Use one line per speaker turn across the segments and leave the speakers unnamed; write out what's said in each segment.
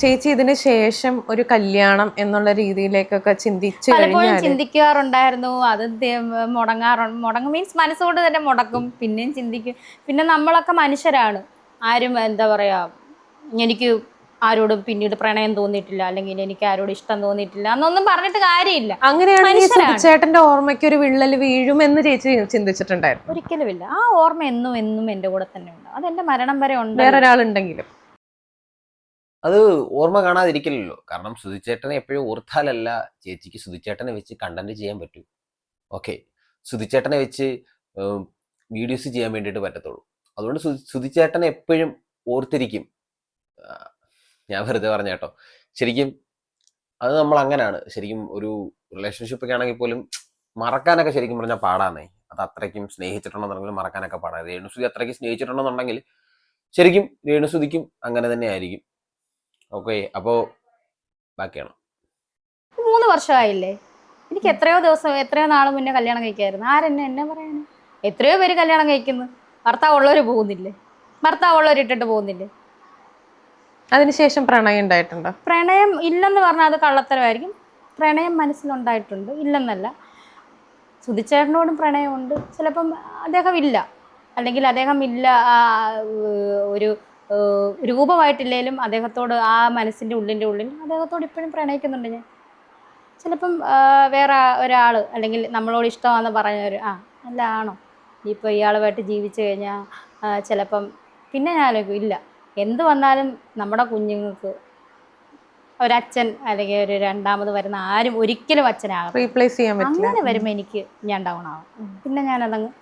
ചേച്ചി ഇതിന് ശേഷം ഒരു കല്യാണം എന്നുള്ള രീതിയിലേക്കൊക്കെ ചിന്തിച്ചു
പലപ്പോഴും ചിന്തിക്കാറുണ്ടായിരുന്നു. അത് മുടങ്ങും മീൻസ് മനസ്സുകൊണ്ട് തന്നെ മുടക്കും, പിന്നെയും ചിന്തിക്കും. പിന്നെ നമ്മളൊക്കെ മനുഷ്യരാണ്. ആരും എന്താ പറയാ, എനിക്ക് ആരോടും പിന്നീട് പ്രണയം തോന്നിയിട്ടില്ല, അല്ലെങ്കിൽ എനിക്ക് ആരോടും ഇഷ്ടം തോന്നിയിട്ടില്ല എന്നൊന്നും പറഞ്ഞിട്ട് കാര്യമില്ല.
അങ്ങനെയാണെങ്കിൽ ചേട്ടന്റെ ഓർമ്മയ്ക്ക് ഒരു വിള്ളൽ വീഴുമെന്ന് ചേച്ചി ചിന്തിച്ചിട്ടുണ്ടായിരുന്നു?
ഒരിക്കലുമില്ല. ആ ഓർമ്മ എന്നും എന്നും എന്റെ കൂടെ തന്നെ ഉണ്ട്. അത് എന്റെ മരണം വരെ ഉണ്ട്.
വേറൊരാളുണ്ടെങ്കിലും
അത് ഓർമ്മ കാണാതിരിക്കില്ലല്ലോ. കാരണം സുധിച്ചേട്ടനെ എപ്പോഴും ഓർത്താലല്ല ചേച്ചിക്ക് സുധിച്ചേട്ടനെ വെച്ച് കണ്ടന്റ് ചെയ്യാൻ പറ്റൂ. ഓക്കെ, സുധിച്ചേട്ടനെ വെച്ച് വീഡിയോസ് ചെയ്യാൻ വേണ്ടിയിട്ട് പറ്റത്തുള്ളൂ. അതുകൊണ്ട് സുധിച്ചേട്ടനെ എപ്പോഴും ഓർത്തിരിക്കും. ഞാൻ വെറുതെ പറഞ്ഞ കേട്ടോ. ശരിക്കും അത് നമ്മൾ അങ്ങനെയാണ്. ശരിക്കും ഒരു റിലേഷൻഷിപ്പ് ഒക്കെ ആണെങ്കിൽ പോലും മറക്കാനൊക്കെ ശരിക്കും പറഞ്ഞാൽ പാടാന്നേ. അത് അത്രയ്ക്കും സ്നേഹിച്ചിട്ടുണ്ടെന്നുണ്ടെങ്കിൽ മറക്കാനൊക്കെ പാടാം. രേണുസുതി അത്രയ്ക്ക് സ്നേഹിച്ചിട്ടുണ്ടെന്നുണ്ടെങ്കിൽ ശരിക്കും രേണുസുതിക്കും അങ്ങനെ തന്നെ ആയിരിക്കും. ഓക്കെ, അപ്പോ ബാക്കിയാണ്.
3 വർഷമായില്ലേ. എനിക്ക് എത്രയോ നാൾ മുന്നേ കല്യാണം കഴിക്കായിരുന്നു. എന്നെ പറയാനും. എത്രയോ പേര് കല്യാണം കഴിക്കുന്നു. ഭർത്താവ് ഉള്ളവർ പോകുന്നില്ലേ, ഭർത്താവ് ഉള്ളവർ ഇട്ടിട്ട് പോകുന്നില്ലേ.
അതിനുശേഷം പ്രണയം ഉണ്ടായിട്ടുണ്ടോ?
പ്രണയം ഇല്ലെന്ന് പറഞ്ഞാൽ അത് കള്ളത്തരമായിരിക്കും. പ്രണയം മനസ്സിലുണ്ടായിട്ടുണ്ട്, ഇല്ലെന്നല്ല. സുധിച്ചേട്ടനോടും പ്രണയമുണ്ട്. ചിലപ്പം അദ്ദേഹം ഇല്ല, അല്ലെങ്കിൽ അദ്ദേഹം ഇല്ല, ഒരു രൂപമായിട്ടില്ലേലും അദ്ദേഹത്തോട് ആ മനസ്സിൻ്റെ ഉള്ളിൽ അദ്ദേഹത്തോട് ഇപ്പോഴും പ്രണയിക്കുന്നുണ്ട് ഞാൻ. ചിലപ്പം വേറെ ഒരാൾ, അല്ലെങ്കിൽ നമ്മളോട് ഇഷ്ടമാണെന്ന് പറഞ്ഞൊരു അല്ല ആണോ ഇപ്പോൾ ഇയാളുമായിട്ട് ജീവിച്ചു കഴിഞ്ഞാൽ ചിലപ്പം പിന്നെ ഞാനൊക്കെ ഇല്ല, എന്ത് വന്നാലും നമ്മുടെ കുഞ്ഞുങ്ങൾക്ക് ഒരച്ഛൻ അല്ലെങ്കിൽ ഒരു രണ്ടാമത് വരുന്ന ആരും ഒരിക്കലും അച്ഛനാകും,
റീപ്ലേസ് ചെയ്യാൻ പറ്റില്ല.
അങ്ങനെ വരുമ്പോൾ എനിക്ക് ഞാൻ ഡൗൺ ആവും. പിന്നെ ഞാനതങ്ങ്.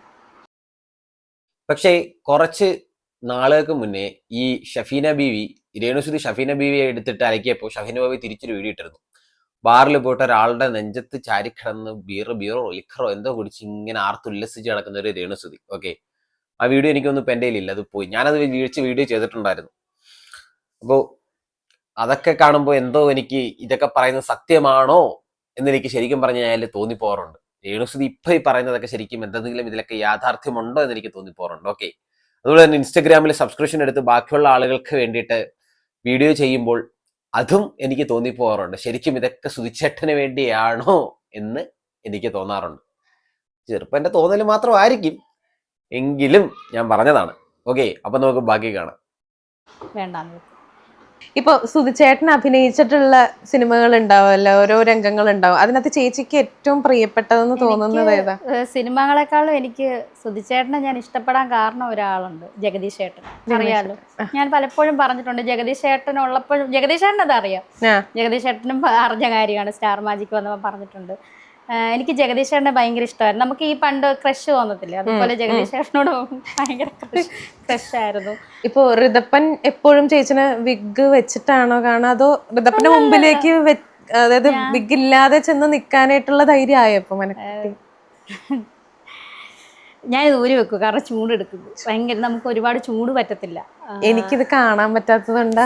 പക്ഷേ കുറച്ച് നാളുകൾക്ക് മുന്നേ ഈ ഷഫീന ബീവി, രേണുസുതി ഷഫീന ബീവിയെ എടുത്തിട്ട് അലക്കിയപ്പോൾ ഷഫീന ബീവി തിരിച്ചൊരു വീഡിയോ ഇട്ടിരുന്നു. ബാറിൽ പോയിട്ട് ഒരാളുടെ നെഞ്ചത്ത് ചാരിക്കിടന്ന് ബീറോ ലിഖറോ എന്തോ കുടിച്ച് ഇങ്ങനെ ആർത്തുല്ലസിച്ച് നടക്കുന്ന ഒരു രേണുസുതി. ഓക്കെ, ആ വീഡിയോ എനിക്കൊന്നും ഇപ്പം എൻ്റെ കയ്യിലില്ല, അത് പോയി. ഞാനത് വീഡിയോ ചെയ്തിട്ടുണ്ടായിരുന്നു. അപ്പോൾ അതൊക്കെ കാണുമ്പോൾ എന്തോ എനിക്ക് ഇതൊക്കെ പറയുന്നത് സത്യമാണോ എന്നെനിക്ക് ശരിക്കും പറഞ്ഞു കഴിഞ്ഞാൽ തോന്നിപ്പോറുണ്ട്. രേണുസുതി ഇപ്പം ഈ പറയുന്നതൊക്കെ ശരിക്കും എന്തെങ്കിലും ഇതിലൊക്കെ യാഥാർത്ഥ്യമുണ്ടോ എന്ന് എനിക്ക് തോന്നിപ്പോറുണ്ട്. ഓക്കെ, അതുപോലെ തന്നെ ഇൻസ്റ്റഗ്രാമിൽ സബ്സ്ക്രിപ്ഷൻ എടുത്ത് ബാക്കിയുള്ള ആളുകൾക്ക് വേണ്ടിയിട്ട് വീഡിയോ ചെയ്യുമ്പോൾ അതും എനിക്ക് തോന്നിപ്പോകാറുണ്ട്. ശരിക്കും ഇതൊക്കെ സുധിച്ചേട്ടന് വേണ്ടിയാണോ എന്ന് എനിക്ക് തോന്നാറുണ്ട്. ചെറുപ്പം എൻ്റെ തോന്നൽ മാത്രമായിരിക്കും, എങ്കിലും ഞാൻ പറഞ്ഞതാണ്. ഓക്കെ, അപ്പൊ നമുക്ക് ബാക്കി കാണാം.
വേണ്ട.
ഇപ്പൊ സുധിച്ചേട്ടൻ അഭിനയിച്ചിട്ടുള്ള സിനിമകൾ ഉണ്ടാവുമല്ലോ, ഓരോ രംഗങ്ങൾ ഉണ്ടാവും. അതിനകത്ത് ചേച്ചിക്ക് ഏറ്റവും പ്രിയപ്പെട്ടതെന്ന് തോന്നുന്നത് ഏതാ?
സിനിമകളെക്കാളും എനിക്ക് സുധിച്ചേട്ടനെ ഞാൻ ഇഷ്ടപ്പെടാൻ കാരണം ഒരാളുണ്ട്, ജഗദീഷ് ചേട്ടൻ. അറിയാലോ, ഞാൻ പലപ്പോഴും പറഞ്ഞിട്ടുണ്ട്. ജഗദീഷ് ചേട്ടൻ ഉള്ളപ്പോഴും, ജഗദീഷ് ചേട്ടൻ അതറിയാം, ജഗദീഷ് ചേട്ടനും അറിഞ്ഞ കാര്യമാണ്. സ്റ്റാർ മാജിക് വന്നപ്പോൾ പറഞ്ഞിട്ടുണ്ട്. എനിക്ക് ജഗദീഷ് ചേട്ടനെ ഭയങ്കര ഇഷ്ടമായിരുന്നു. നമുക്ക് ഈ പണ്ട് ക്രഷ് തോന്നത്തില്ലേ, അതുപോലെ ജഗദീഷ് ചേട്ടനോട് ഭയങ്കര ക്രഷ് ആയിരുന്നു.
ഇപ്പൊ ഋതപ്പൻ എപ്പോഴും ചേച്ചിനെ വിഗ് വെച്ചിട്ടാണോ കാണാ, അതോ ഋതപ്പന്റെ മുമ്പിലേക്ക് അതായത് വിഗ് ഇല്ലാതെ ചെന്ന് നിക്കാനായിട്ടുള്ള ധൈര്യമായോ ഇപ്പൊ മനസ്സിൽ?
ഞാനിത് ഊരി വെക്കും, കാരണം ചൂടെടുക്കുന്നു ഭയങ്കര. നമുക്ക് ഒരുപാട് ചൂട് പറ്റത്തില്ല.
എനിക്കിത് കാണാൻ പറ്റാത്തതുകൊണ്ടാ.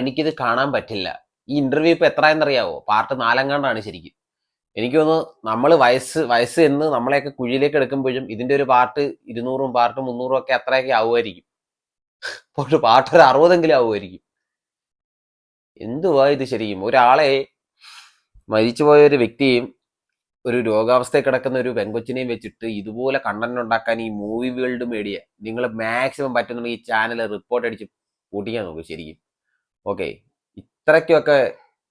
എനിക്കിത് കാണാൻ പറ്റില്ല. ഈ ഇന്റർവ്യൂ ഇപ്പൊ എത്രയെന്നറിയാവോ? പാർട്ട് 4 ശരിക്കും. എനിക്ക് തോന്നുന്നു നമ്മൾ വയസ്സ് എന്ന് നമ്മളെയൊക്കെ കുഴിയിലേക്ക് എടുക്കുമ്പോഴും ഇതിന്റെ ഒരു പാർട്ട് 200 പാർട്ട് 300 ഒക്കെ അത്രയൊക്കെ ആവുമായിരിക്കും. ഒരു പാർട്ട് ഒരു 60 ആവുമായിരിക്കും. എന്തുവാ ഇത് ശരിക്കും? ഒരാളെ, മരിച്ചുപോയ ഒരു വ്യക്തിയും ഒരു രോഗാവസ്ഥയിൽ കിടക്കുന്ന ഒരു പെങ്കൊച്ചിനെയും വെച്ചിട്ട് ഇതുപോലെ കണ്ടന്റ് ഉണ്ടാക്കാൻ ഈ മൂവി വേൾഡ് മീഡിയ, നിങ്ങൾ മാക്സിമം പറ്റുന്നുണ്ടെങ്കിൽ ഈ ചാനൽ റിപ്പോർട്ട് അടിച്ച് പൂട്ടിക്കാൻ നോക്കും ശരിക്കും. ഓക്കെ, ഇത്രയ്ക്കൊക്കെ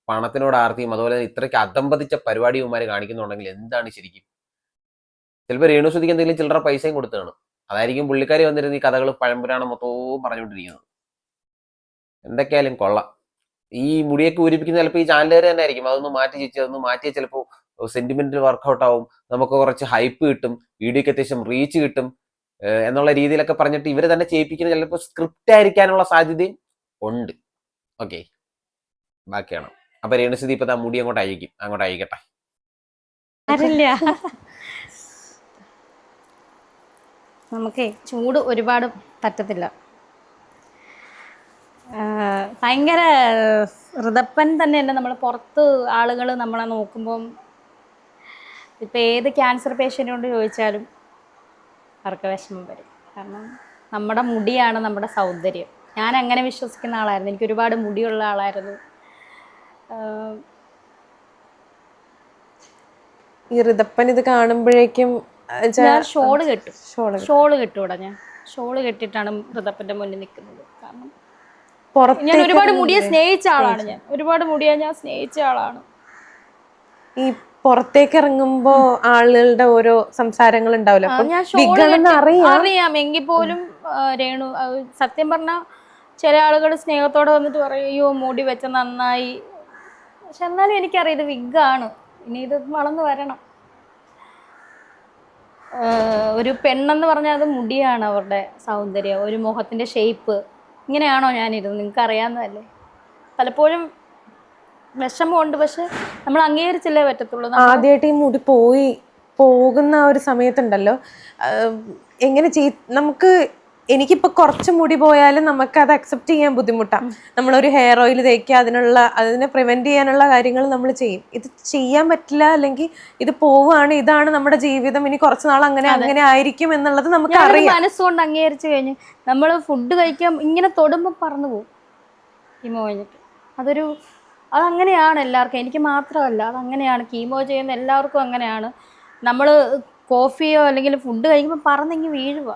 പണത്തിനോട് ആർത്തിയും അതുപോലെ ഇത്രയ്ക്ക് അധംപതിച്ച പരിപാടിയുമാർ കാണിക്കുന്നുണ്ടെങ്കിൽ എന്താണ് ശരിക്കും? ചിലപ്പോൾ രേണുസുതിക്ക് എന്തെങ്കിലും ചില്ലറ പൈസയും കൊടുത്താണ്. അതായിരിക്കും പുള്ളിക്കാരി വന്നിരുന്ന ഈ കഥകൾ പഴംപുരാണം മൊത്തവും പറഞ്ഞുകൊണ്ടിരിക്കുന്നത്. എന്തൊക്കെയായാലും കൊള്ളാം. ഈ മുടിയൊക്കെ ഊരിപ്പിക്കുന്ന ചിലപ്പോൾ ഈ ചാനലുകാർ തന്നെ ആയിരിക്കും. അതൊന്ന് മാറ്റിയ ചിലപ്പോൾ സെന്റിമെന്റ് വർക്കൗട്ട് ആവും, നമുക്ക് കുറച്ച് ഹൈപ്പ് കിട്ടും, വീഡിയോക്ക് അത്യാവശ്യം റീച്ച് കിട്ടും എന്നുള്ള രീതിയിലൊക്കെ പറഞ്ഞിട്ട് ഇവർ തന്നെ ചെയ്യിപ്പിക്കുന്ന ചിലപ്പോൾ സ്ക്രിപ്റ്റ് ആയിരിക്കാനുള്ള സാധ്യതയും ഉണ്ട്. ഓക്കെ, ബാക്കിയാണ്. അപ്പൊ രേണുസുതി ഇപ്പൊ മുടി അങ്ങോട്ട് അയക്കട്ടെ.
നമുക്കേ ചൂട് ഒരുപാട് പറ്റത്തില്ല. ഭയങ്കര ഋതപ്പൻ തന്നെയല്ല. നമ്മൾ പുറത്ത് ആളുകൾ നമ്മളെ നോക്കുമ്പം, ഇപ്പം ഏത് ക്യാൻസർ പേഷ്യൻറ്റിനോട് ചോദിച്ചാലും അവർക്ക് വിഷമം വരും. കാരണം നമ്മുടെ മുടിയാണ് നമ്മുടെ സൗന്ദര്യം. ഞാൻ അങ്ങനെ വിശ്വസിക്കുന്ന ആളായിരുന്നു. എനിക്ക് ഒരുപാട് മുടിയുള്ള ആളായിരുന്നു.
ഈ ഋതപ്പൻ ഇത് കാണുമ്പോഴേക്കും
ഞാൻ ഷോള് കെട്ടൂടാ. ഞാൻ ഷോള് കെട്ടിയിട്ടാണ് ഋതപ്പൻ്റെ മുന്നിൽ നിൽക്കുന്നത്. കാരണം ഞാൻ ഒരുപാട് മുടിയെ സ്നേഹിച്ച ആളാണ്. ഞാൻ ഒരുപാട് മുടിയെ ഞാൻ സ്നേഹിച്ച ആളാണ്.
ഈ പുറത്തേക്ക് ഇറങ്ങുമ്പോ ആളുകളുടെ ഓരോ സംസാരങ്ങൾ ഉണ്ടാവില്ല.
അറിയാം എങ്കിൽ പോലും രേണു സത്യം പറഞ്ഞാൽ ചില ആളുകൾ സ്നേഹത്തോടെ വന്നിട്ട് പറയും അയ്യോ മുടി വെച്ച നന്നായി. പക്ഷെ എന്നാലും എനിക്കറിയാം ഇത് വിഗ്ഗാണ്. ഇനി ഇത് വളർന്നു വരണം. ഒരു പെണ്ണെന്ന് പറഞ്ഞാൽ അത് മുടിയാണ് അവരുടെ സൗന്ദര്യം, ഒരു മുഖത്തിൻ്റെ ഷേപ്പ്. ഇങ്ങനെയാണോ ഞാനിരുന്നത്? നിങ്ങൾക്ക് അറിയാവുന്നതല്ലേ. പലപ്പോഴും വിഷമമുണ്ട്, പക്ഷെ നമ്മൾ അംഗീകരിച്ചല്ലേ പറ്റത്തുള്ളൂ.
ആദ്യമായിട്ട് ഈ മുടി പോകുന്ന ആ ഒരു സമയത്തുണ്ടല്ലോ, എങ്ങനെ നമുക്ക് എനിക്കിപ്പോൾ കുറച്ച് മുടി പോയാലും നമുക്ക് അത് അക്സെപ്റ്റ് ചെയ്യാൻ ബുദ്ധിമുട്ടാണ്. നമ്മളൊരു ഹെയർ ഓയിൽ തേക്കുക, അതിനെ പ്രിവെന്റ് ചെയ്യാനുള്ള കാര്യങ്ങൾ നമ്മൾ ചെയ്യും. ഇത് ചെയ്യാൻ പറ്റില്ല, അല്ലെങ്കിൽ ഇത് പോവുകയാണ്, ഇതാണ് നമ്മുടെ ജീവിതം, ഇനി കുറച്ച് നാൾ അങ്ങനെ ആയിരിക്കും എന്നുള്ളത് നമുക്ക് അറിയാം.
മനസ്സുകൊണ്ട് അംഗീകരിച്ചു കഴിഞ്ഞ് നമ്മൾ ഫുഡ് കഴിക്കാൻ ഇങ്ങനെ തൊടുമ്പോൾ പറന്നു പോകും കീമോ കഴിഞ്ഞിട്ട്. അതങ്ങനെയാണ് എല്ലാവർക്കും, എനിക്ക് മാത്രമല്ല, അതങ്ങനെയാണ്. കീമോ ചെയ്യുന്ന എല്ലാവർക്കും അങ്ങനെയാണ്. നമ്മൾ കോഫിയോ അല്ലെങ്കിൽ ഫുഡ് കഴിക്കുമ്പോൾ പറന്നെങ്കിൽ വീഴുക.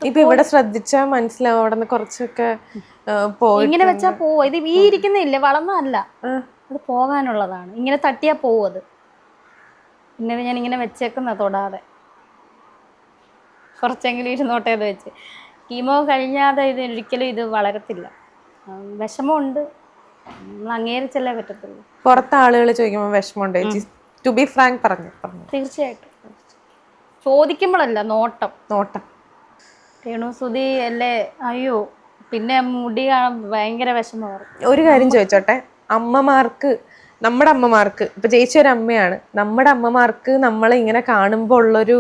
ഇപ്പൊ ഇവിടെ ശ്രദ്ധിച്ചാൽ മനസ്സിലാവും, അവിടെ നിന്ന് കുറച്ചൊക്കെ
ഇങ്ങനെ വെച്ചാൽ പോവും. ഇത് ഈ ഇരിക്കുന്നില്ലേ, വളർന്നതല്ല, അത് പോകാനുള്ളതാണ്. ഇങ്ങനെ തട്ടിയാൽ പോവും അത്. പിന്നെ ഞാൻ ഇങ്ങനെ വെച്ചേക്കുന്ന തൊടാതെ കുറച്ചെങ്കിലും ഇരുന്നോട്ടേന്ന് വെച്ച്. കീമോ കഴിഞ്ഞാതെ ഒരിക്കലും ഇത് വളരത്തില്ല. വിഷമമുണ്ട്, നമ്മൾ അംഗീകരിച്ചല്ലേ പറ്റത്തുള്ളൂ.
പുറത്തെ ആളുകൾ ചോദിക്കുമ്പോൾ വിഷമമുണ്ട് ചേച്ചി? ടു ബി ഫ്രാങ്ക് പറഞ്ഞു.
തീർച്ചയായിട്ടും ചോദിക്കുമ്പോഴല്ല, നോട്ടം രേണുസുതി അല്ലേ, അയ്യോ പിന്നെ മുടി കാണാൻ ഭയങ്കര വിഷമമാണ്.
ഒരു കാര്യം ചോദിച്ചോട്ടെ, നമ്മുടെ അമ്മമാർക്ക് ഇപ്പൊ ചേച്ചി ഒരു അമ്മയാണ്, നമ്മുടെ അമ്മമാർക്ക് നമ്മളെ ഇങ്ങനെ കാണുമ്പോൾ ഉള്ളൊരു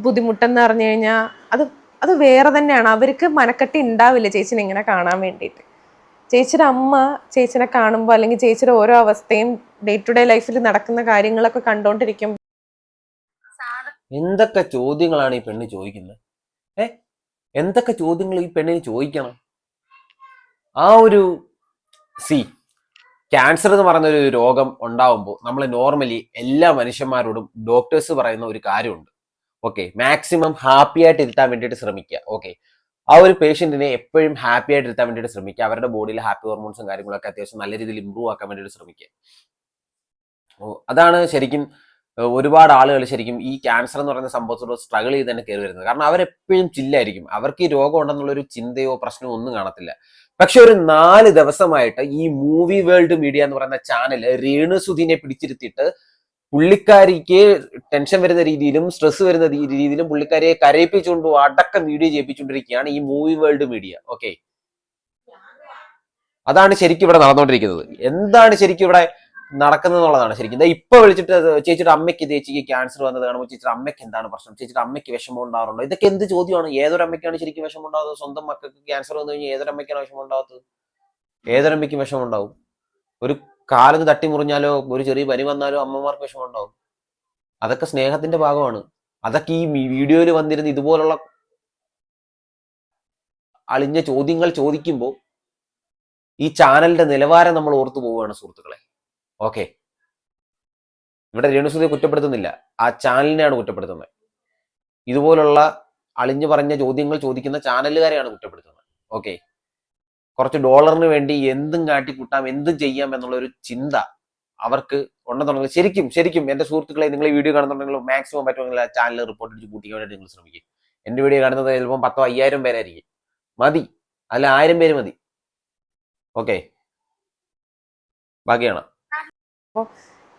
ബുദ്ധിമുട്ടെന്ന് പറഞ്ഞു കഴിഞ്ഞാൽ അത് വേറെ തന്നെയാണ്. അവർക്ക് മനക്കെട്ടി ഉണ്ടാവില്ല ചേച്ചിനെ ഇങ്ങനെ കാണാൻ വേണ്ടിയിട്ട്. ചേച്ചിയുടെ അമ്മ ചേച്ചിനെ കാണുമ്പോൾ, അല്ലെങ്കിൽ ചേച്ചിയുടെ ഓരോ അവസ്ഥയും ഡേ ടു ഡേ ലൈഫിൽ നടക്കുന്ന കാര്യങ്ങളൊക്കെ കണ്ടോണ്ടിരിക്കുമ്പോൾ
എന്തൊക്കെ ചോദ്യങ്ങളാണ് ഈ പെണ്ണ് ചോദിക്കുന്നത്? എന്തൊക്കെ ചോദ്യങ്ങൾ ഈ പെണ്ണിന് ചോദിക്കണം? ആ ഒരു ക്യാൻസർ എന്ന് പറയുന്ന ഒരു രോഗം ഉണ്ടാവുമ്പോൾ നമ്മൾ നോർമലി എല്ലാ മനുഷ്യന്മാരോടും ഡോക്ടേഴ്സ് പറയുന്ന ഒരു കാര്യമുണ്ട്. ഓക്കെ, മാക്സിമം ഹാപ്പി ആയിട്ട് ഇരുത്താൻ വേണ്ടിയിട്ട് ശ്രമിക്കുക. ഓക്കെ, ആ ഒരു പേഷ്യന്റിനെ എപ്പോഴും ഹാപ്പി ആയിട്ട് ഇരുത്താൻ വേണ്ടിയിട്ട് ശ്രമിക്കുക. അവരുടെ ബോഡിയിൽ ഹാപ്പി ഹോർമോൺസും കാര്യങ്ങളൊക്കെ അത്യാവശ്യം നല്ല രീതിയിൽ ഇമ്പ്രൂവ് ആക്കാൻ വേണ്ടിയിട്ട് ശ്രമിക്കുക. അതാണ് ശരിക്കും ഒരുപാട് ആളുകൾ ശരിക്കും ഈ ക്യാൻസർ എന്ന് പറയുന്ന സംഭവത്തോട് സ്ട്രഗിൾ ചെയ്ത് തന്നെ കയറി വരുന്നത്. കാരണം അവരെപ്പോഴും ചില്ലായിരിക്കും, അവർക്ക് ഈ രോഗം ഉണ്ടെന്നുള്ളൊരു ചിന്തയോ പ്രശ്നമോ ഒന്നും കാണത്തില്ല. പക്ഷെ ഒരു 4 ദിവസമായിട്ട് ഈ മൂവി വേൾഡ് മീഡിയ എന്ന് പറയുന്ന ചാനൽ രേണുസുധിനെ പിടിച്ചിരുത്തിയിട്ട് പുള്ളിക്കാരിക്ക് ടെൻഷൻ വരുന്ന രീതിയിലും സ്ട്രെസ് വരുന്ന രീതിയിലും പുള്ളിക്കാരിയെ കരയിപ്പിച്ചുകൊണ്ട് അടക്കം വീഡിയോ ചെയ്യിപ്പിച്ചുകൊണ്ടിരിക്കുകയാണ് ഈ മൂവി വേൾഡ് മീഡിയ. ഓക്കെ, അതാണ് ശരിക്കും ഇവിടെ നടന്നുകൊണ്ടിരിക്കുന്നത്. എന്താണ് ശരിക്കും ഇവിടെ നടക്കുന്നത് എന്നുള്ളതാണ് ശരിക്കും. ഇപ്പൊ വിളിച്ചിട്ട് ചേച്ചിയുടെ അമ്മയ്ക്ക് ചേച്ചിക്ക് ക്യാൻസർ വന്നത് കാണുമ്പോൾ ചേച്ചിയുടെ അമ്മയ്ക്ക് എന്താണ് പ്രശ്നം, ചേച്ചിയുടെ അമ്മയ്ക്ക് വിഷമം ഉണ്ടാവാറുണ്ടോ? ഇതൊക്കെ എന്ത് ചോദ്യമാണ്? ഏതൊരു അമ്മയ്ക്കാണ് ശരിക്കും വിഷമം ഉണ്ടാകുന്നത്? സ്വന്തം മക്കൾക്ക് ക്യാൻസർ വന്നു കഴിഞ്ഞാൽ ഏതൊരു അമ്മയ്ക്കാണ് വിഷമം ഉണ്ടാകാത്തത്? ഏതൊരമ്മയ്ക്കും വിഷമം ഉണ്ടാവും. ഒരു കാലൊന്ന് തട്ടി മുറിഞ്ഞാലോ ഒരു ചെറിയ പനി വന്നാലോ അമ്മമാർക്ക് വിഷമം ഉണ്ടാവും. അതൊക്കെ സ്നേഹത്തിന്റെ ഭാഗമാണ്. അതൊക്കെ ഈ വീഡിയോയിൽ വന്നിരുന്ന് ഇതുപോലുള്ള അളിഞ്ഞ ചോദ്യങ്ങൾ ചോദിക്കുമ്പോൾ ഈ ചാനലിന്റെ നിലവാരം നമ്മൾ ഓർത്തു പോവുകയാണ് സുഹൃത്തുക്കളെ. ഓക്കെ, ഇവിടെ രേണുസുധിയെ കുറ്റപ്പെടുത്തുന്നില്ല, ആ ചാനലിനെയാണ് കുറ്റപ്പെടുത്തുന്നത്. ഇതുപോലുള്ള അളിഞ്ഞു പറഞ്ഞ ചോദ്യങ്ങൾ ചോദിക്കുന്ന ചാനലുകാരെയാണ് കുറ്റപ്പെടുത്തുന്നത്. ഓക്കെ, കുറച്ച് ഡോളറിന് വേണ്ടി എന്തും കാട്ടിക്കൂട്ടാം, എന്തും ചെയ്യാം എന്നുള്ള ഒരു ചിന്ത അവർക്ക് ഉണ്ടെന്നുണ്ടെങ്കിൽ ശരിക്കും എന്റെ സുഹൃത്തുക്കളെ, നിങ്ങൾ ഈ വീഡിയോ കാണുന്നുണ്ടെങ്കിൽ മാക്സിമം പറ്റുമെങ്കിൽ ആ ചാനൽ റിപ്പോർട്ട് അടിച്ച് കൂട്ടിക്കാൻ വേണ്ടി നിങ്ങൾ ശ്രമിക്കും. എന്റെ വീഡിയോ കാണുന്നത് ചിലപ്പോൾ 10,000 5,000 പേരായിരിക്കും, മതി, അല്ല 1000 പേര് മതി. ഓക്കെ, ബാക്കിയാണ്.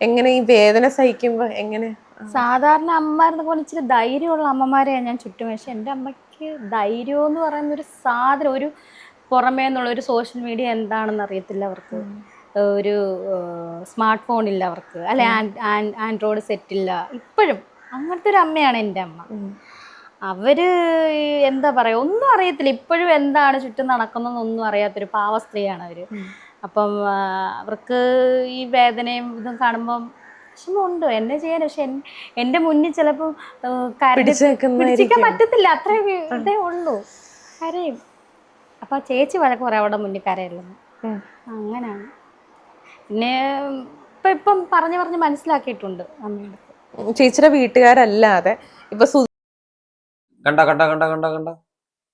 എങ്ങനെ ഈ വേദന സഹിക്കുമ്പോ എങ്ങനെ?
സാധാരണ അമ്മമാരുടെ പോലെ ഇച്ചിരി ധൈര്യമുള്ള അമ്മമാരെയാണ് ഞാൻ ചുറ്റും. പക്ഷെ എൻ്റെ അമ്മയ്ക്ക് ധൈര്യം എന്ന് പറയുന്ന ഒരു സാധനം, ഒരു പുറമേ നിന്നുള്ള ഒരു സോഷ്യൽ മീഡിയ എന്താണെന്ന് അറിയത്തില്ല അവർക്ക്. ഒരു സ്മാർട്ട് ഫോൺ ഇല്ല അവർക്ക്, അല്ലെ ആൻഡ്രോയിഡ് സെറ്റില്ല. ഇപ്പോഴും അങ്ങനത്തെ ഒരു അമ്മയാണ് എൻ്റെ അമ്മ. അവര് എന്താ പറയാ, ഒന്നും അറിയത്തില്ല ഇപ്പോഴും, എന്താണ് ചുറ്റും നടക്കുന്നതെന്നൊന്നും അറിയാത്തൊരു പാവ സ്ത്രീയാണ് അവര്. അപ്പം അവർക്ക് ഈ വേദനയും ഇതും കാണുമ്പം വിഷമമുണ്ട്, എന്നെ ചെയ്യാൻ. പക്ഷെ എൻ്റെ മുന്നിൽ ചിലപ്പോൾ പിടിച്ചിരിക്കാൻ പറ്റത്തില്ല, അത്രേ ഇതേ ഉള്ളൂ. കരയും. അപ്പോൾ ചേച്ചി വഴക്ക് പറയാം അവിടെ മുന്നിൽ കരയില്ലെന്ന്.
ഉം.
അങ്ങനെയാണ്. പിന്നെ ഇപ്പം പറഞ്ഞ് മനസ്സിലാക്കിയിട്ടുണ്ട് അമ്മയുടെ.
ചേച്ചിയുടെ വീട്ടുകാരല്ലാതെ ഇപ്പൊ
കണ്ട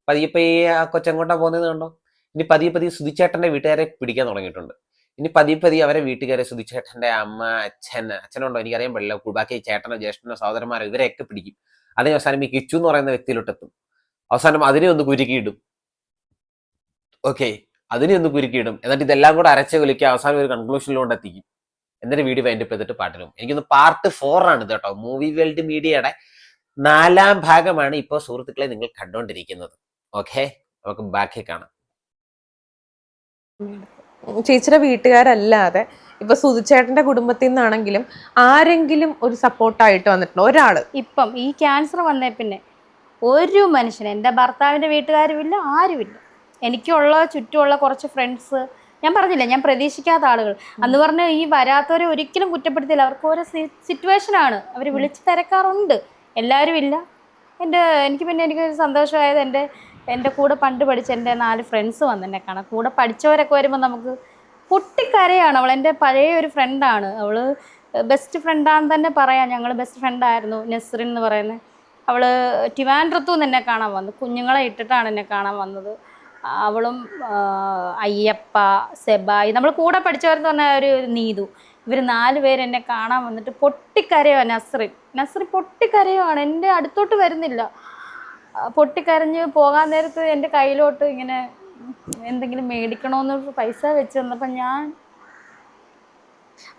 പതിയെ ആ കൊച്ചെങ്ങോട്ടാ പോകുന്നത് കണ്ടോ. ഇനി പതിയെ സുധിച്ചേട്ടന്റെ വീട്ടുകാരെ പിടിക്കാൻ തുടങ്ങിയിട്ടുണ്ട്. ഇനി പതിയെ അവരെ വീട്ടുകാരെ, സുധിച്ചേട്ടന്റെ അമ്മ, അച്ഛനുണ്ടോ എനിക്കറിയാൻ പാടില്ല, ബാക്കി ചേട്ടനോ ജ്യേഷ്ഠനോ സഹോദരന്മാരോ ഇവരെയൊക്കെ പിടിക്കും. അതിന് അവസാനം ഈ കിച്ചു എന്ന് പറയുന്ന വ്യക്തിയിലോട്ടെത്തും. അവസാനം അതിനെ ഒന്ന് കുരുക്കിയിടും. ഓക്കെ, അതിനെ ഒന്ന് കുരുക്കിയിടും. എന്നിട്ട് ഇതെല്ലാം കൂടെ അരച്ച് കൊലിക്കുക, അവസാനം ഒരു കൺക്ലൂഷനിലോട്ട് എത്തിക്കും. എന്നിട്ട് വീഡിയോ വൈൻഡപ്പ് ചെയ്തിട്ട് പാട്ടിനും. എനിക്കൊന്ന് പാർട്ട് 4 ആണ് ഇത് കേട്ടോ. മൂവി വേൾഡ് മീഡിയയുടെ 4ാം ഭാഗമാണ് ഇപ്പോൾ സുഹൃത്തുക്കളെ നിങ്ങൾ കണ്ടുകൊണ്ടിരിക്കുന്നത്. ഓക്കെ, നമുക്ക് ബാക്കി കാണാം.
ചേച്ചിയുടെ വീട്ടുകാരല്ലാതെ ഇപ്പൊ സുധിച്ചേട്ടന്റെ കുടുംബത്തിൽ നിന്നാണെങ്കിലും ആരെങ്കിലും ഒരു സപ്പോർട്ടായിട്ട് വന്നിട്ടുണ്ടോ ഒരാള്?
ഇപ്പം ഈ ക്യാൻസർ വന്നേ പിന്നെ ഒരു മനുഷ്യൻ, എൻ്റെ ഭർത്താവിൻ്റെ വീട്ടുകാരുമില്ല, ആരുമില്ല. എനിക്കുള്ള ചുറ്റുമുള്ള കുറച്ച് ഫ്രണ്ട്സ്, ഞാൻ പറഞ്ഞില്ല, ഞാൻ പ്രതീക്ഷിക്കാത്ത ആളുകൾ. അന്ന് പറഞ്ഞ് ഈ വരാത്തവരെ ഒരിക്കലും കുറ്റപ്പെടുത്തില്ല. അവർക്ക് ഓരോ സിറ്റുവേഷനാണ്, അവർ വിളിച്ച് തിരക്കാറുണ്ട്. എല്ലാവരും ഇല്ല. എനിക്ക് സന്തോഷമായത് എൻ്റെ കൂടെ പണ്ട് പഠിച്ച എൻ്റെ 4 ഫ്രണ്ട്സ് വന്ന് എന്നെ കാണാം. കൂടെ പഠിച്ചവരൊക്കെ വരുമ്പോൾ നമുക്ക് പൊട്ടിക്കരയാണ്. അവൾ എൻ്റെ പഴയ ഒരു ഫ്രണ്ടാണ്. അവൾ ബെസ്റ്റ് ഫ്രണ്ടാന്ന് തന്നെ പറയാം. ഞങ്ങൾ ബെസ്റ്റ് ഫ്രണ്ടായിരുന്നു. നസ്റിൻ എന്ന് പറയുന്നത്. അവൾ ട്രിവാൻഡ്രത്തു നിന്ന് എന്നെ കാണാൻ വന്നു. കുഞ്ഞുങ്ങളെ ഇട്ടിട്ടാണ് എന്നെ കാണാൻ വന്നത്. അവളും അയ്യപ്പ, സെബായി, നമ്മൾ കൂടെ പഠിച്ചവരെന്ന് പറഞ്ഞാൽ ഒരു നീതു, ഇവർ 4 പേര് എന്നെ കാണാൻ വന്നിട്ട് പൊട്ടിക്കരയോ. നസ്രി പൊട്ടിക്കരയുമാണ്, എൻ്റെ അടുത്തോട്ട് വരുന്നില്ല. പൊട്ടിക്കരഞ്ഞ് പോകാൻ നേരത്ത് എൻ്റെ കയ്യിലോട്ട് ഇങ്ങനെ എന്തെങ്കിലും മേടിക്കണമെന്ന് പൈസ വെച്ച് തന്നപ്പോൾ ഞാൻ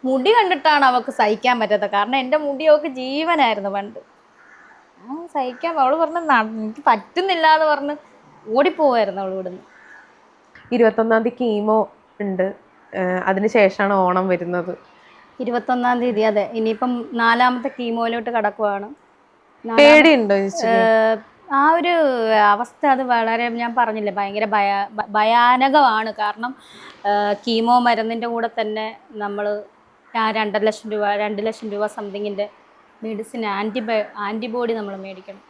മുടി കണ്ടിട്ടാണ് അവൾക്ക് സഹിക്കാൻ പറ്റാത്തത്. കാരണം എൻ്റെ മുടി അവൾക്ക് ജീവനായിരുന്നു പണ്ട്. സഹിക്കാൻ അവൾ പറഞ്ഞ് എനിക്ക് പറ്റുന്നില്ല എന്ന് പറഞ്ഞ് ഓടിപ്പോവായിരുന്നു അവൾ ഇവിടുന്ന്.
21-ാം തീയതി കീമോ ഉണ്ട്, അതിനുശേഷമാണ് ഓണം വരുന്നത്.
21-ാം തീയതി, അതെ. ഇനിയിപ്പം 4ാമത്തെ കീമോയിലോട്ട് കടക്കുവാണ്.
പേടിയുണ്ടോ?
ആ ഒരു അവസ്ഥ അത് വളരെ, ഞാൻ പറഞ്ഞില്ലേ, ഭയങ്കര ഭയാനകമാണ്. കാരണം കീമോ മരുന്നിൻ്റെ കൂടെ തന്നെ നമ്മൾ 2 ലക്ഷം രൂപ സംതിങ്ങിൻ്റെ മെഡിസിൻ, ആൻറ്റിബോഡി നമ്മൾ മേടിക്കണം.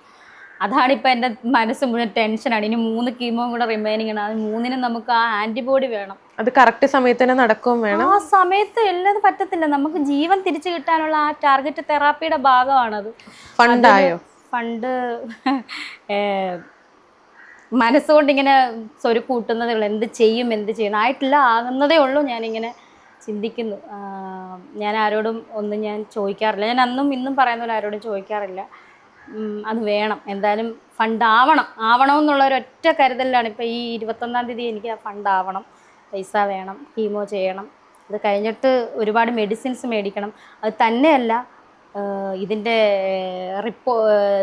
അതാണിപ്പോൾ എൻ്റെ മനസ്സ് മുഴുവൻ ടെൻഷനാണ്. ഇനി 3 കീമോ കൂടെ റിമൈനിങ് ആണ്. അത് 3-നും നമുക്ക് ആ ആൻറ്റിബോഡി വേണം.
അത് കറക്റ്റ് സമയത്ത് തന്നെ നടക്കുകയും വേണം.
ആ സമയത്ത് എല്ലാം പറ്റത്തില്ല. നമുക്ക് ജീവൻ തിരിച്ചു കിട്ടാനുള്ള ആ ടാർഗറ്റ് തെറാപ്പിയുടെ ഭാഗമാണത്.
ഫണ്ടായോ?
ഫണ്ട് മനസ്സുകൊണ്ടിങ്ങനെ സ്വരുക്കൂട്ടുന്നതേ ഉള്ളൂ. എന്ത് ചെയ്യണം ആയിട്ടില്ല, ആകുന്നതേ ഉള്ളൂ. ഞാനിങ്ങനെ ചിന്തിക്കുന്നു. ഞാൻ ആരോടും ഒന്നും ഞാൻ ചോദിക്കാറില്ല. ഞാൻ അന്നും ഇന്നും പറയുന്ന പോലെ ആരോടും ചോദിക്കാറില്ല. അത് വേണം, എന്തായാലും ഫണ്ട് ആവണമെന്നുള്ള ഒരൊറ്റ കരുതലാണ്. ഇപ്പോൾ ഈ 21-ാം തീയതി എനിക്ക് ആ ഫണ്ട് ആവണം, പൈസ വേണം, കീമോ ചെയ്യണം. അത് കഴിഞ്ഞിട്ട് ഒരുപാട് മെഡിസിൻസ് മേടിക്കണം. അത് തന്നെയല്ല, ഇതിൻ്റെ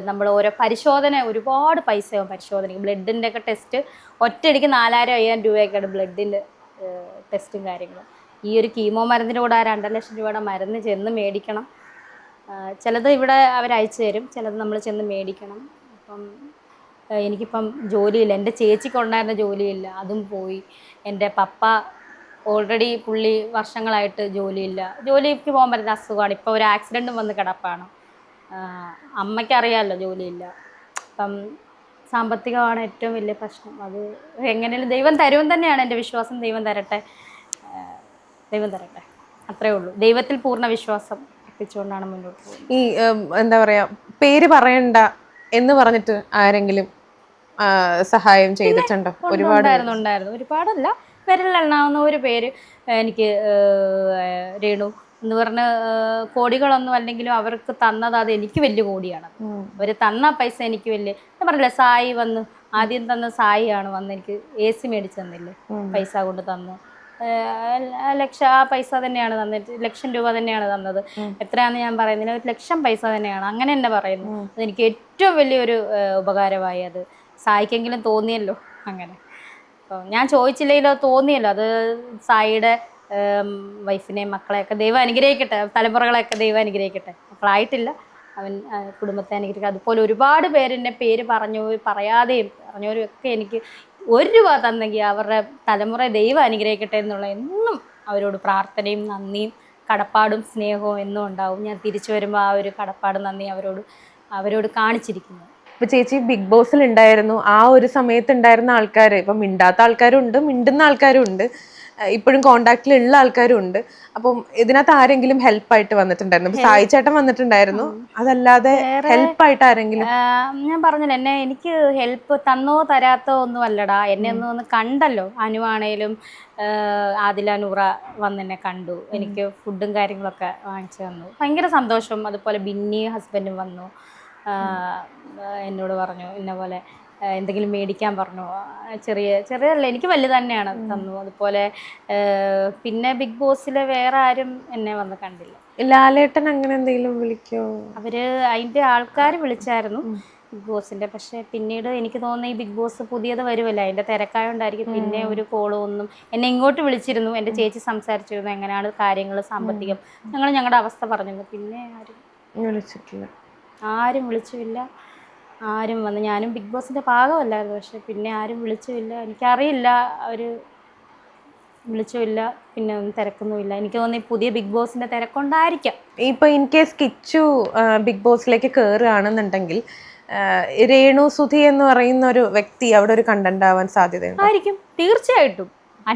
നമ്മൾ ഓരോ പരിശോധന, ഒരുപാട് പൈസയാവും പരിശോധനയ്ക്ക്. ബ്ലഡിൻ്റെ ഒക്കെ ടെസ്റ്റ് ഒറ്റയടിക്ക് 4000-5000 രൂപയൊക്കെയാണ് ബ്ലഡിൻ്റെ ടെസ്റ്റും കാര്യങ്ങളും. ഈ ഒരു കീമോ മരുന്നിൻ്റെ കൂടെ ആ 2 ലക്ഷം രൂപയുടെ മരുന്ന് ചെന്ന് മേടിക്കണം. ചിലത് ഇവിടെ അവരയച്ചു തരും, ചിലത് നമ്മൾ ചെന്ന് മേടിക്കണം. അപ്പം എനിക്കിപ്പം ജോലിയില്ല, എൻ്റെ ചേച്ചിക്കുണ്ടായിരുന്ന ജോലിയില്ല, അതും പോയി. എൻ്റെ പപ്പ ഓൾറെഡി പുള്ളി വർഷങ്ങളായിട്ട് ജോലിയില്ല, ജോലിക്ക് പോകാൻ പറ്റുന്ന അസുഖമാണ്. ഇപ്പോൾ ഒരു ആക്സിഡൻറ്റും വന്ന് കിടപ്പാണ്. അമ്മയ്ക്കറിയാമല്ലോ ജോലിയില്ല. അപ്പം സാമ്പത്തികമാണ് ഏറ്റവും വലിയ പ്രശ്നം. അത് എങ്ങനെയും ദൈവം തരുമെന്ന് തന്നെയാണ് എൻ്റെ വിശ്വാസം. ദൈവം തരട്ടെ, അത്രേ ഉള്ളൂ. ദൈവത്തിൽ പൂർണ്ണ വിശ്വാസം ാണ് മുന്നോട്ട് പോകുന്നത്.
ഈ എന്താ പറയാ, പേര് പറയണ്ട എന്ന് പറഞ്ഞിട്ട് ആരെങ്കിലും സഹായം ചെയ്തിട്ടുണ്ടോ?
ഉണ്ടായിരുന്നു. ഒരുപാടല്ല, വിരലെണ്ണാവുന്ന ഒരു പേര്. എനിക്ക് രേണു എന്ന് പറഞ്ഞ കോടികളൊന്നും അല്ലെങ്കിലും അവർക്ക് തന്നത് അത് എനിക്ക് വലിയ കോടിയാണ്. അവർ തന്ന പൈസ എനിക്ക് വലിയ, ഞാൻ പറഞ്ഞില്ല, സായി വന്ന് ആദ്യം തന്ന സായിയാണ് വന്ന് എനിക്ക് AC മേടിച്ച് തന്നില്ലേ, പൈസ കൊണ്ട് തന്നു. ആ പൈസ തന്നെയാണ് തന്നിട്ട്, 1 ലക്ഷം രൂപ തന്നെയാണ് തന്നത്. എത്രയാണെന്ന് ഞാൻ പറയുന്നില്ല, 1 ലക്ഷം പൈസ തന്നെയാണ്. അങ്ങനെ തന്നെ പറയുന്നു. അതെനിക്ക് ഏറ്റവും വലിയൊരു ഉപകാരമായി. അത് സായിക്കെങ്കിലും തോന്നിയല്ലോ. അങ്ങനെ അപ്പോൾ ഞാൻ ചോദിച്ചില്ലെങ്കിലോ തോന്നിയല്ലോ. അത് സായിയുടെ വൈഫിനെയും മക്കളെയൊക്കെ ദൈവം അനുഗ്രഹിക്കട്ടെ, തലമുറകളെയൊക്കെ ദൈവം അനുഗ്രഹിക്കട്ടെ. മക്കളായിട്ടില്ല, അവൻ കുടുംബത്തെ അനുഗ്രഹിക്കട്ടെ. അതുപോലെ ഒരുപാട് പേരെന്നെ പേര് പറയാതെയും പറഞ്ഞവരും ഒക്കെ എനിക്ക് 1 രൂപ തന്നെങ്കിൽ അവരുടെ തലമുറ ദൈവം അനുഗ്രഹിക്കട്ടെ എന്നുള്ള എന്നും അവരോട് പ്രാർത്ഥനയും നന്ദിയും കടപ്പാടും സ്നേഹവും എന്നും ഉണ്ടാവും. ഞാൻ തിരിച്ചു വരുമ്പോൾ ആ ഒരു കടപ്പാടും നന്ദി അവരോട് കാണിച്ചിരിക്കുന്നു.
ഇപ്പൊ ചേച്ചി ബിഗ് ബോസിൽ ഉണ്ടായിരുന്നു, ആ ഒരു സമയത്ത് ഉണ്ടായിരുന്ന ആൾക്കാർ, ഇപ്പൊ മിണ്ടാത്ത ആൾക്കാരും ഉണ്ട്, മിണ്ടുന്ന ആൾക്കാരും ഉണ്ട്, ഇപ്പോഴും കോണ്ടാക്റ്റിൽ ഉള്ള ആൾക്കാരും ഉണ്ട്. അപ്പം ഇതിനകത്ത് ആരെങ്കിലും ഹെൽപ്പായിട്ട് വന്നിട്ടുണ്ടായിരുന്നു? ഇപ്പൊ സായി ചേട്ടൻ വന്നിട്ടുണ്ടായിരുന്നു, അതല്ലാതെ ഹെൽപ്പായിട്ട് ആരെങ്കിലും?
ഞാൻ പറഞ്ഞില്ല, എനിക്ക് ഹെൽപ്പ് തന്നോ തരാത്തോ ഒന്നും അല്ലടാ. എന്നെ ഒന്ന് കണ്ടല്ലോ, അനുവാണേലും ആദില നൂറ വന്ന് എന്നെ കണ്ടു, എനിക്ക് ഫുഡും കാര്യങ്ങളൊക്കെ വാങ്ങിച്ചു തന്നു, ഭയങ്കര സന്തോഷം. അതുപോലെ ബിന്നി ഹസ്ബൻഡും വന്നു, എന്നോട് പറഞ്ഞു ഇന്ന പോലെ എന്തെങ്കിലും മേടിക്കാൻ പറഞ്ഞു. ചെറിയല്ല, എനിക്ക് വലുത് തന്നെയാണ് തന്നു. അതുപോലെ പിന്നെ ബിഗ് ബോസിലെ വേറെ ആരും എന്നെ വന്ന് കണ്ടില്ല.
ലാലേട്ടൻ അങ്ങനെ എന്തെങ്കിലും വിളിക്കോ?
അവര് അതിന്റെ ആൾക്കാർ വിളിച്ചായിരുന്നു ബിഗ് ബോസിന്റെ, പക്ഷെ പിന്നീട് എനിക്ക് തോന്നുന്നു ഈ ബിഗ് ബോസ് പുതിയത് വരുമല്ലോ, അതിന്റെ തിരക്കായോണ്ടായിരിക്കും പിന്നെ ഒരു കോളോ ഒന്നും. എന്നെ ഇങ്ങോട്ട് വിളിച്ചിരുന്നു, എൻ്റെ ചേച്ചി സംസാരിച്ചിരുന്നു എങ്ങനെയാണ് കാര്യങ്ങൾ, സാമ്പത്തികം, ഞങ്ങളുടെ അവസ്ഥ പറഞ്ഞിരുന്നു. പിന്നെ ആരും വിളിച്ചില്ല, ആരും വന്ന്. ഞാനും ബിഗ് ബോസിന്റെ ഭാഗമല്ലായിരുന്നു, പക്ഷെ പിന്നെ ആരും വിളിച്ചുമില്ല. എനിക്കറിയില്ല, അവർ വിളിച്ചുമില്ല, പിന്നെ ഒന്നും തിരക്കൊന്നുമില്ല. എനിക്ക് തോന്നുന്നു ഈ പുതിയ ബിഗ് ബോസിന്റെ തിരക്കൊണ്ടായിരിക്കാം.
ഇപ്പൊ ഇൻ കേസ് കിച്ചു ബിഗ് ബോസിലേക്ക് കയറുകയാണെന്നുണ്ടെങ്കിൽ രേണു സുധി എന്ന് പറയുന്ന ഒരു വ്യക്തി അവിടെ ഒരു കണ്ടന്റ് ആവാൻ സാധ്യതയുണ്ട്?
ആയിരിക്കും, തീർച്ചയായിട്ടും.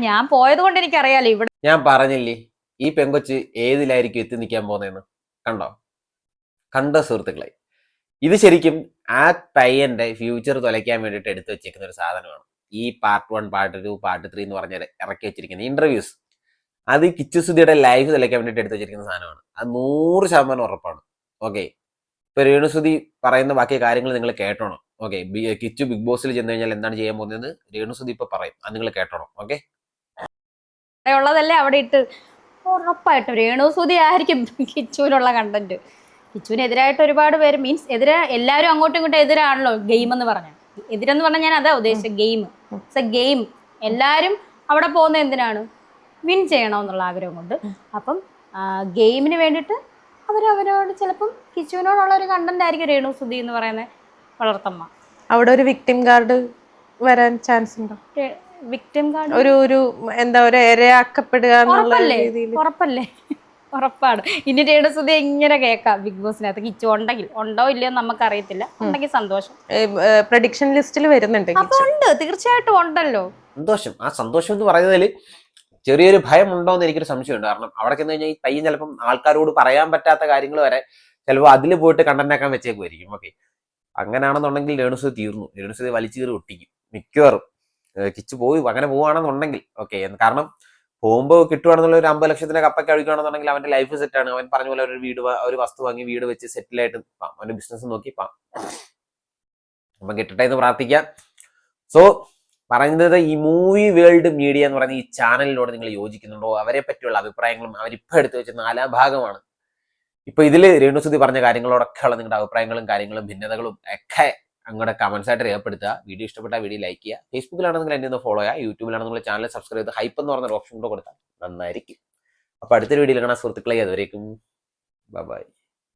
ഞാൻ പോയത് കൊണ്ട് എനിക്കറിയാലോ ഇവിടെ.
ഞാൻ പറഞ്ഞില്ലേ, ഈ പെങ്കൊച്ച് ഏതിലായിരിക്കും എത്തി നിൽക്കാൻ പോകുന്നതെന്ന്. കണ്ടോ സുഹൃത്തുക്കളെ? ഇത് ശരിക്കും ആ പയ്യന്റെ ഫ്യൂച്ചർ തുലയ്ക്കാൻ വേണ്ടിയിട്ട് എടുത്തു വെച്ചേക്കുന്ന ഒരു സാധനമാണ്. ഈ പാർട്ട് 1, പാർട്ട് 2, പാർട്ട് 3 എന്ന് പറഞ്ഞാൽ ഇറക്കി വെച്ചിരിക്കുന്ന ഇന്റർവ്യൂസ്, അത് കിച്ചുസുധിയുടെ ലൈഫ് തുലയ്ക്കാൻ വേണ്ടിയിട്ട് എടുത്തു വെച്ചിരിക്കുന്ന സാധനമാണ്. അത് 100% ഉറപ്പാണ്. ഓക്കെ, ഇപ്പൊ രേണുസുധി പറയുന്ന ബാക്കി കാര്യങ്ങൾ നിങ്ങൾ കേട്ടോണം. ഓക്കെ, കിച്ചു ബിഗ് ബോസിൽ ചെന്ന് കഴിഞ്ഞാൽ എന്താണ് ചെയ്യാൻ പോകുന്നത് രേണുസുധി ഇപ്പൊ പറയും, അത് നിങ്ങൾ കേട്ടോണം. ഓക്കെ,
ഉള്ളതല്ലേ അവിടെ ഇട്ട്, ഉറപ്പായിട്ടും രേണുസുധി ആയിരിക്കും കിച്ചുവിനുള്ള കണ്ടന്റ്. കിച്ചുവിനെതിരായിട്ട് ഒരുപാട് പേര്, മീൻസ് എല്ലാവരും അങ്ങോട്ടും ഇങ്ങോട്ടും എതിരാണല്ലോ. ഗെയിം എന്ന് പറഞ്ഞാൽ, എതിരെന്ന് പറഞ്ഞാൽ ഞാൻ അതാ ഉദ്ദേശിച്ചത്, ഗെയിം. It's A game. എല്ലാവരും അവിടെ പോകുന്നത് എന്തിനാണ്? വിൻ ചെയ്യണമെന്നുള്ള ആഗ്രഹം കൊണ്ട്. അപ്പം ഗെയിമിന് വേണ്ടിയിട്ട് അവരവരോട് ചിലപ്പം കിച്ചുവിനോടുള്ള ഒരു കണ്ടന്റ് ആയിരിക്കും രേണുസുധി എന്ന് പറയുന്ന വളർത്തമ്മ.
അവിടെ ഒരു വിക്ടിം കാർഡ് വരാൻ ചാൻസ് ഉണ്ടോ?
വിക്ടിം കാർഡ്
ഒരു എന്താ ഒരു ഇരയാക്കപ്പെടുക എന്നുള്ള രീതിയിൽ?
ഉറപ്പാണ്. ഇനി രേണുസുധി ഇങ്ങനെ കേൾക്കാം ബിഗ് ബോസിനകത്ത്. കിച്ചു ഉണ്ടോ ഇല്ലയോ നമുക്ക് അറിയത്തില്ല. ഉണ്ടെങ്കിൽ സന്തോഷം.
പ്രഡിക്ഷൻ ലിസ്റ്റിൽ വരുന്നുണ്ട്.
അപ്പൊ ഉണ്ട്, തീർച്ചയായിട്ടും ഉണ്ടല്ലോ.
സന്തോഷം. ആ സന്തോഷം എന്ന് പറയുന്നതിൽ ചെറിയൊരു ഭയം ഉണ്ടോ എന്ന് എനിക്കൊരു സംശയമുണ്ട്. കാരണം അവിടെ ചെന്ന് കഴിഞ്ഞാൽ ഈ പയ്യൻ ചിലപ്പം ആൾക്കാരോട് പറയാൻ പറ്റാത്ത കാര്യങ്ങൾ വരെ ചിലപ്പോൾ അതിൽ പോയിട്ട് കണ്ടന്റാക്കാൻ വെച്ചേക്കുമായിരിക്കും. ഓക്കെ, അങ്ങനെയാണെന്നുണ്ടെങ്കിൽ രേണുസുധി തീർന്നു. രേണുസുധി വലിച്ചു കയറി ഒട്ടിക്കും മിക്കവാറും. കിച്ചു പോയി അങ്ങനെ പോവുകയാണെന്നുണ്ടെങ്കിൽ. ഓക്കെ, കാരണം പോകുമ്പോൾ കിട്ടുവാണെന്നുള്ള ഒരു 50 ലക്ഷത്തിന്റെ കപ്പൊക്കെ അഴിക്കുകയാണെന്നുണ്ടെങ്കിൽ അവന്റെ ലൈഫ് സെറ്റാണ്. അവൻ പറഞ്ഞ പോലെ ഒരു വസ്തു വാങ്ങി വീട് വെച്ച് സെറ്റിലായിട്ട് അവന്റെ ബിസിനസ് നോക്കി അപ്പം കിട്ടട്ടെ എന്ന് പ്രാർത്ഥിക്കാം. സോ പറയുന്നത്, ഈ മൂവി വേൾഡ് മീഡിയ എന്ന് പറയുന്ന ഈ ചാനലിനോട് നിങ്ങൾ യോജിക്കുന്നുണ്ടോ? അവരെ പറ്റിയുള്ള അഭിപ്രായങ്ങളും അവരിപ്പോൾ എടുത്തു വെച്ച 4 ഭാഗമാണ്. ഇപ്പൊ ഇതിൽ രേണുസുധി പറഞ്ഞ കാര്യങ്ങളോടൊക്കെയുള്ള നിങ്ങളുടെ അഭിപ്രായങ്ങളും കാര്യങ്ങളും ഭിന്നതകളും ഒക്കെ അങ്ങോട്ട് കമന്റ്സ് ആയിട്ട് രേഖപ്പെടുത്തുക. വീഡിയോ ഇഷ്ടപ്പെട്ട വീഡിയോ ലൈക്ക് ചെയ്യുക. ഫേസ്ബുക്കിലാണെങ്കിൽ എന്നെ ഒന്ന് ഫോളോ ചെയ്യുക. യൂട്യൂബിലാണെങ്കിൽ ചാനൽ സബ്സ്ക്രൈബ് ചെയ്ത് ഹൈപ്പ് എന്ന് പറഞ്ഞ ഓപ്ഷൻ കൂടെ കൊടുത്താൽ നന്നായിരിക്കും. അപ്പൊ അടുത്തൊരു വീഡിയോയിൽ കാണാൻ സുഹൃത്തുക്കളെ. അതുവരേക്കും ബൈ.